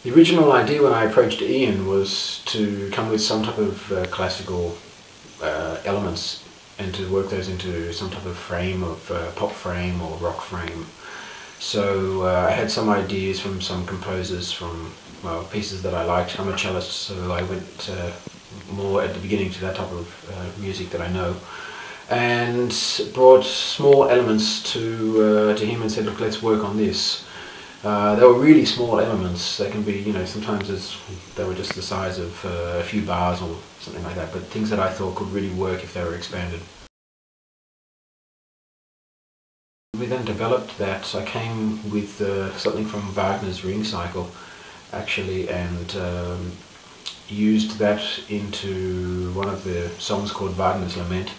The original idea when I approached Ian was to come with some type of classical elements and to work those into some type of frame of pop frame or rock frame. So I had some ideas from some composers from pieces that I liked. I'm a cellist, so I went more at the beginning to that type of music that I know, and brought small elements to him and said, look, let's work on this. They were really small elements. They can be, you know, sometimes they were just the size of a few bars or something like that, but things that I thought could really work if they were expanded. We then developed that. I came with something from Wagner's Ring Cycle, actually, and used that into one of the songs called Wagner's Lament.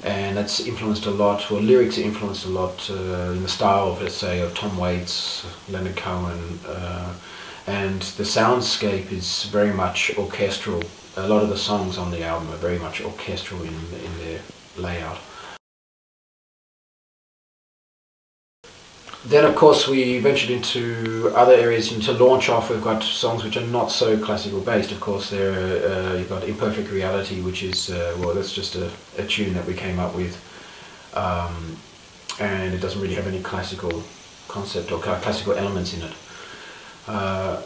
And that's influenced a lot, or lyrics are influenced a lot in the style of, let's say, of Tom Waits, Leonard Cohen, and the soundscape is very much orchestral. A lot of the songs on the album are very much orchestral in their layout. Then of course we ventured into other areas. To launch off, we've got songs which are not so classical based. Of course, you've got Imperfect Reality, which is, well, that's just a tune that we came up with, and it doesn't really have any classical concept or classical elements in it.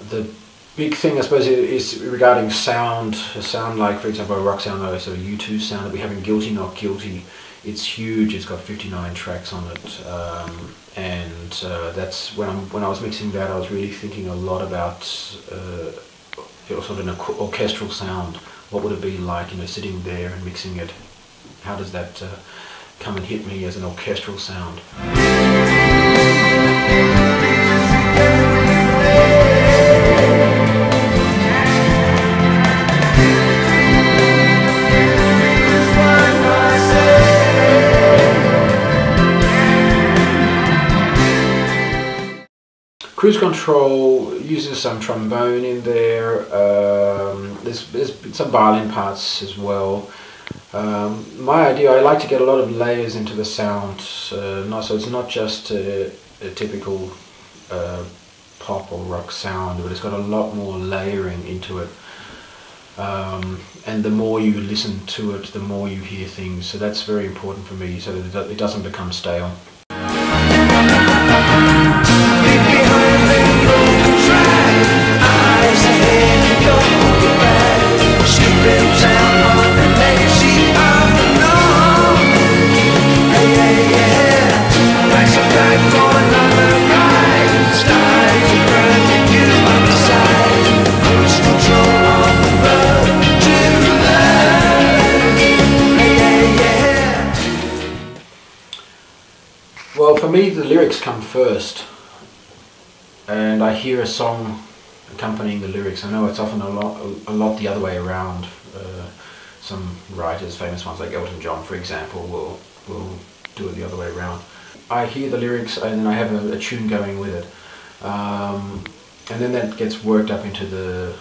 The big thing, I suppose, is regarding sound. A sound like, for example, a rock sound, like a U2 sound that we have in Guilty Not Guilty. It's huge. It's got 59 tracks on it, and that's when I was mixing that, I was really thinking a lot about sort of an orchestral sound. What would it be like, you know, sitting there and mixing it? How does that come and hit me as an orchestral sound? Cruise Control uses some trombone in there, there's some violin parts as well. My idea, I like to get a lot of layers into the sound, so it's not just a typical pop or rock sound, but it's got a lot more layering into it. And the more you listen to it, the more you hear things, so that's very important for me, so that it doesn't become stale. Well, for me the lyrics come first, and I hear a song accompanying the lyrics. I know it's often a lot the other way around. Some writers, famous ones like Elton John, for example, will do it the other way around. I hear the lyrics and then I have a tune going with it, and then that gets worked up into the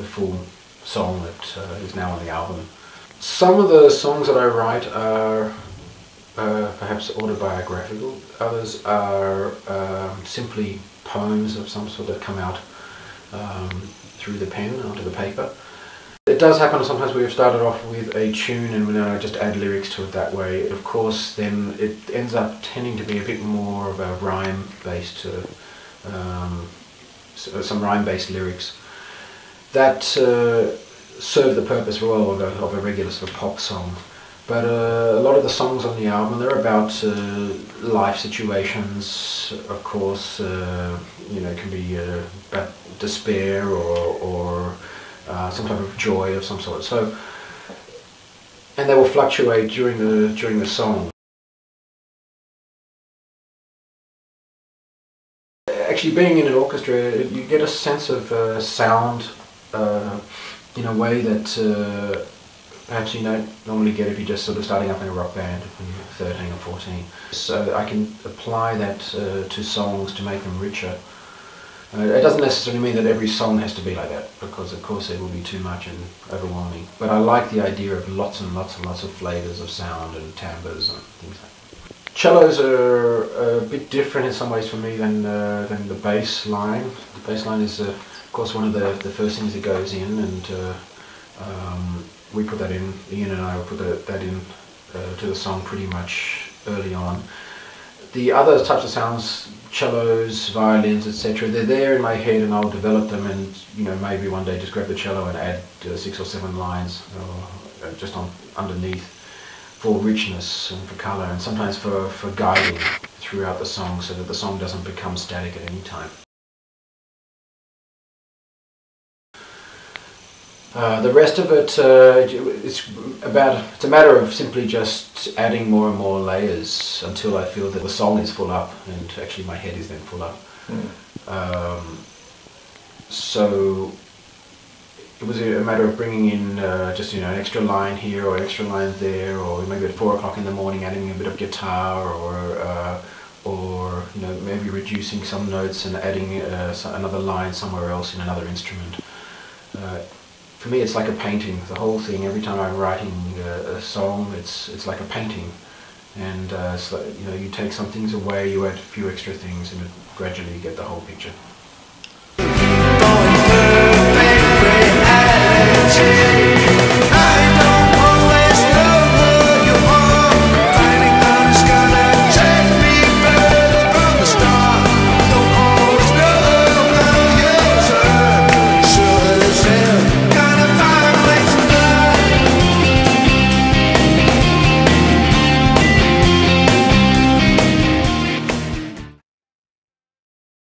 full song that is now on the album. Some of the songs that I write are perhaps autobiographical, others are simply poems of some sort that come out through the pen onto the paper. It does happen sometimes we've started off with a tune and then I just add lyrics to it that way. Of course, then it ends up tending to be a bit more of a rhyme-based, some rhyme-based lyrics that serve the purpose well of a regular sort of pop song. But a lot of the songs on the album, they're about life situations, of course. You know, it can be about despair or some type of joy of some sort. So, and they will fluctuate during the song. Actually, being in an orchestra, you get a sense of sound in a way that perhaps you don't normally get if you're just sort of starting up in a rock band when you're 13 or 14. So I can apply that to songs to make them richer. It doesn't necessarily mean that every song has to be like that, because of course it will be too much and overwhelming. But I like the idea of lots and lots and lots of flavours of sound and timbres and things like that. Cellos are a bit different in some ways for me than the bass line. The bass line is, of course, one of the first things that goes in, and we put that in. Ian and I will put that in to the song pretty much early on. The other types of sounds, cellos, violins, etc., they're there in my head, and I'll develop them, and maybe one day just grab the cello and add 6 or 7 lines just on underneath for richness and for colour, and sometimes for guiding throughout the song, so that the song doesn't become static at any time. The rest of it, it's a matter of simply just adding more and more layers until I feel that the song is full up, and actually my head is then full up. So it was a matter of bringing in just an extra line here or an extra line there, or maybe at 4 o'clock in the morning adding a bit of guitar, or maybe reducing some notes and adding another line somewhere else in another instrument. For me, it's like a painting. The whole thing. Every time I'm writing a song, it's like a painting, and it's like, you take some things away, you add a few extra things, and gradually you get the whole picture.